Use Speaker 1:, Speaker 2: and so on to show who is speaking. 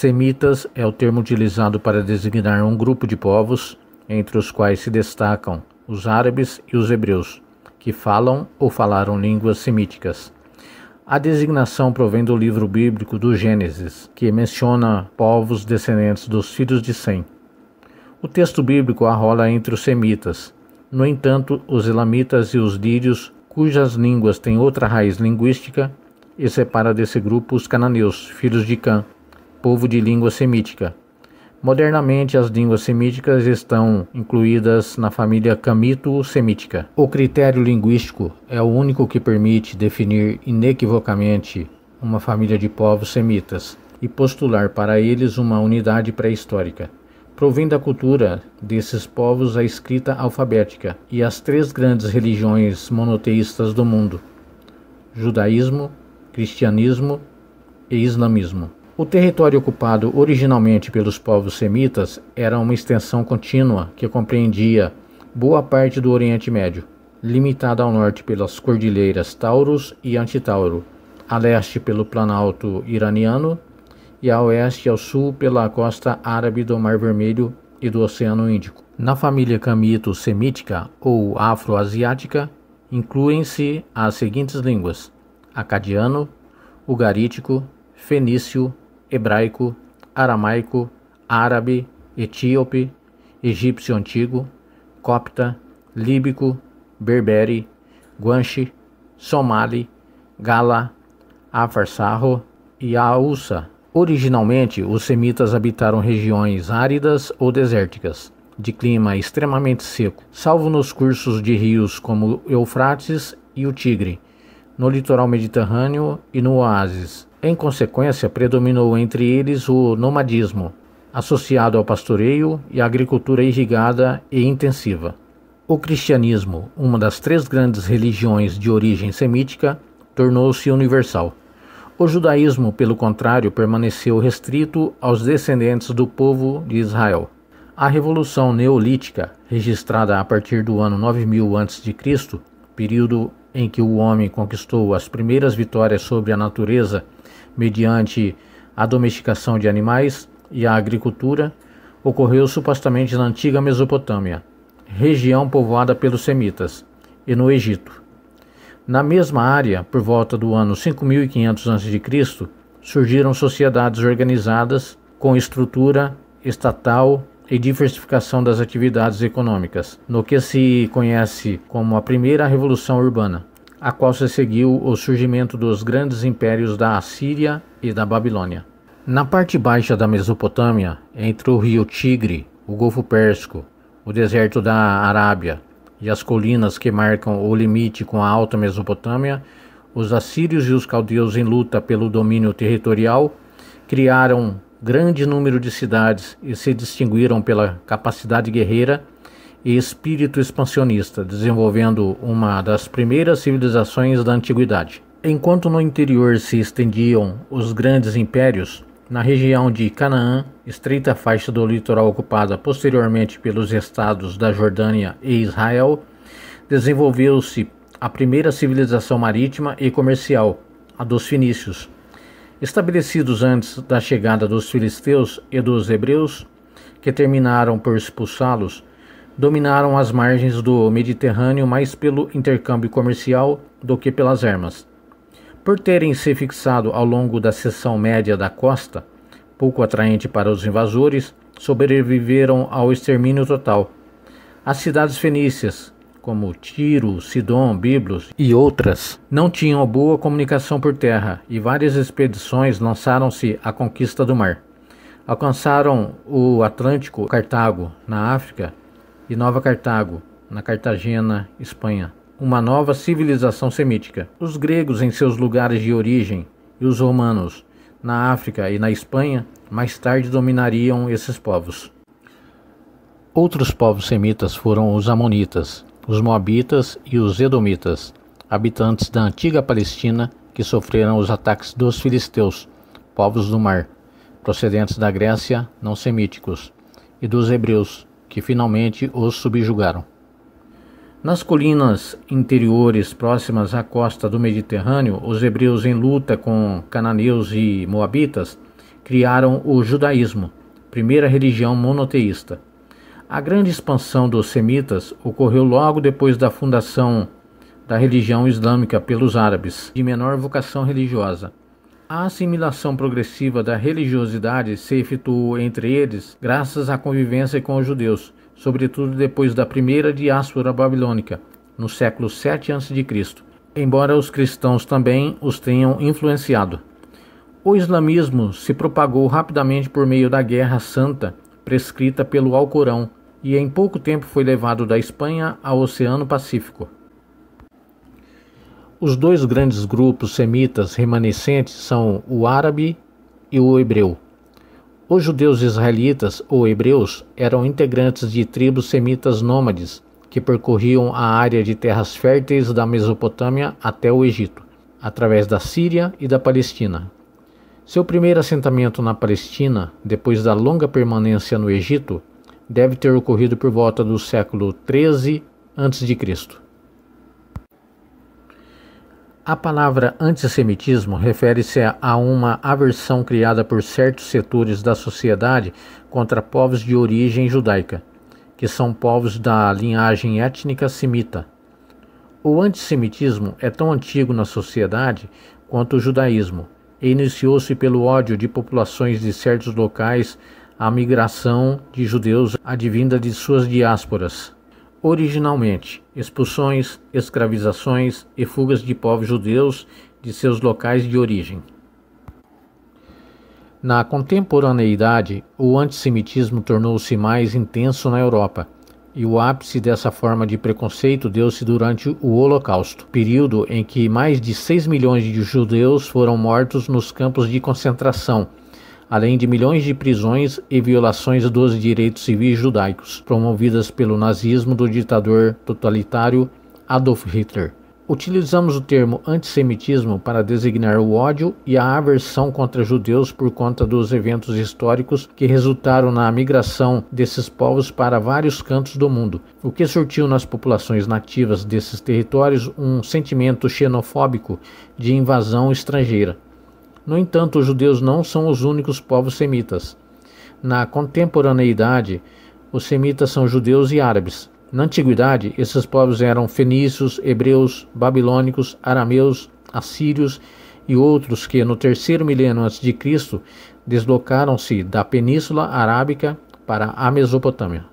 Speaker 1: Semitas é o termo utilizado para designar um grupo de povos, entre os quais se destacam os árabes e os hebreus, que falam ou falaram línguas semíticas. A designação provém do livro bíblico do Gênesis, que menciona povos descendentes dos filhos de Sem. O texto bíblico arrola entre os semitas. No entanto, os elamitas e os lírios, cujas línguas têm outra raiz linguística, e separa desse grupo os cananeus, filhos de Cã, povo de língua semítica. Modernamente, as línguas semíticas estão incluídas na família camito-semítica. O critério linguístico é o único que permite definir inequivocamente uma família de povos semitas e postular para eles uma unidade pré-histórica. Provém da cultura desses povos a escrita alfabética e as três grandes religiões monoteístas do mundo: judaísmo, cristianismo e islamismo. O território ocupado originalmente pelos povos semitas era uma extensão contínua que compreendia boa parte do Oriente Médio, limitada ao norte pelas cordilheiras Taurus e Antitauro, a leste pelo Planalto Iraniano e a oeste e ao sul pela costa árabe do Mar Vermelho e do Oceano Índico. Na família camito-semítica ou afro-asiática, incluem-se as seguintes línguas: acadiano, ugarítico, fenício, hebraico, aramaico, árabe, etíope, egípcio antigo, copta, líbico, berbere, guanche, somali, gala, afarsarro e aússa. Originalmente, os semitas habitaram regiões áridas ou desérticas, de clima extremamente seco, salvo nos cursos de rios como o Eufrates e o Tigre, no litoral mediterrâneo e no oásis. Em consequência, predominou entre eles o nomadismo, associado ao pastoreio e à agricultura irrigada e intensiva. O cristianismo, uma das três grandes religiões de origem semítica, tornou-se universal. O judaísmo, pelo contrário, permaneceu restrito aos descendentes do povo de Israel. A Revolução Neolítica, registrada a partir do ano 9000 a.C., período em que o homem conquistou as primeiras vitórias sobre a natureza mediante a domesticação de animais e a agricultura, ocorreu supostamente na antiga Mesopotâmia, região povoada pelos semitas, e no Egito. Na mesma área, por volta do ano 5500 a.C., surgiram sociedades organizadas com estrutura estatal e diversificação das atividades econômicas, no que se conhece como a primeira Revolução Urbana, a qual se seguiu o surgimento dos grandes impérios da Assíria e da Babilônia. Na parte baixa da Mesopotâmia, entre o rio Tigre, o Golfo Pérsico, o deserto da Arábia e as colinas que marcam o limite com a Alta Mesopotâmia, os assírios e os caldeus, em luta pelo domínio territorial, criaram grande número de cidades e se distinguiram pela capacidade guerreira e espírito expansionista, desenvolvendo uma das primeiras civilizações da antiguidade. Enquanto no interior se estendiam os grandes impérios, na região de Canaã, estreita faixa do litoral ocupada posteriormente pelos estados da Jordânia e Israel, desenvolveu-se a primeira civilização marítima e comercial, a dos fenícios. Estabelecidos antes da chegada dos filisteus e dos hebreus, que terminaram por expulsá-los, dominaram as margens do Mediterrâneo mais pelo intercâmbio comercial do que pelas armas. Por terem se fixado ao longo da seção média da costa, pouco atraente para os invasores, sobreviveram ao extermínio total. As cidades fenícias, como Tiro, Sidom, Biblos e outras, não tinham boa comunicação por terra e várias expedições lançaram-se à conquista do mar. Alcançaram o Atlântico, Cartago, na África, e Nova Cartago, na Cartagena, Espanha, uma nova civilização semítica. Os gregos em seus lugares de origem e os romanos, na África e na Espanha, mais tarde dominariam esses povos. Outros povos semitas foram os amonitas, os moabitas e os edomitas, habitantes da antiga Palestina que sofreram os ataques dos filisteus, povos do mar, procedentes da Grécia, não semíticos, e dos hebreus, que finalmente os subjugaram. Nas colinas interiores próximas à costa do Mediterrâneo, os hebreus, em luta com cananeus e moabitas, criaram o judaísmo, primeira religião monoteísta. A grande expansão dos semitas ocorreu logo depois da fundação da religião islâmica pelos árabes, de menor vocação religiosa. A assimilação progressiva da religiosidade se efetuou entre eles graças à convivência com os judeus, sobretudo depois da primeira diáspora babilônica, no século 7 a.C., embora os cristãos também os tenham influenciado. O islamismo se propagou rapidamente por meio da Guerra Santa, prescrita pelo Alcorão, e em pouco tempo foi levado da Espanha ao Oceano Pacífico. Os dois grandes grupos semitas remanescentes são o árabe e o hebreu. Os judeus israelitas, ou hebreus, eram integrantes de tribos semitas nômades, que percorriam a área de terras férteis da Mesopotâmia até o Egito, através da Síria e da Palestina. Seu primeiro assentamento na Palestina, depois da longa permanência no Egito, deve ter ocorrido por volta do século 13 a.C. A palavra antissemitismo refere-se a uma aversão criada por certos setores da sociedade contra povos de origem judaica, que são povos da linhagem étnica semita. O antissemitismo é tão antigo na sociedade quanto o judaísmo, e iniciou-se pelo ódio de populações de certos locais à migração de judeus advinda de suas diásporas. Originalmente, expulsões, escravizações e fugas de povos judeus de seus locais de origem. Na contemporaneidade, o antissemitismo tornou-se mais intenso na Europa, e o ápice dessa forma de preconceito deu-se durante o Holocausto, período em que mais de 6 milhões de judeus foram mortos nos campos de concentração, além de milhões de prisões e violações dos direitos civis judaicos, promovidas pelo nazismo do ditador totalitário Adolf Hitler. Utilizamos o termo antissemitismo para designar o ódio e a aversão contra judeus por conta dos eventos históricos que resultaram na migração desses povos para vários cantos do mundo, o que surtiu nas populações nativas desses territórios um sentimento xenofóbico de invasão estrangeira. No entanto, os judeus não são os únicos povos semitas. Na contemporaneidade, os semitas são judeus e árabes. Na antiguidade, esses povos eram fenícios, hebreus, babilônicos, arameus, assírios e outros que, no terceiro milênio a.C., deslocaram-se da Península Arábica para a Mesopotâmia.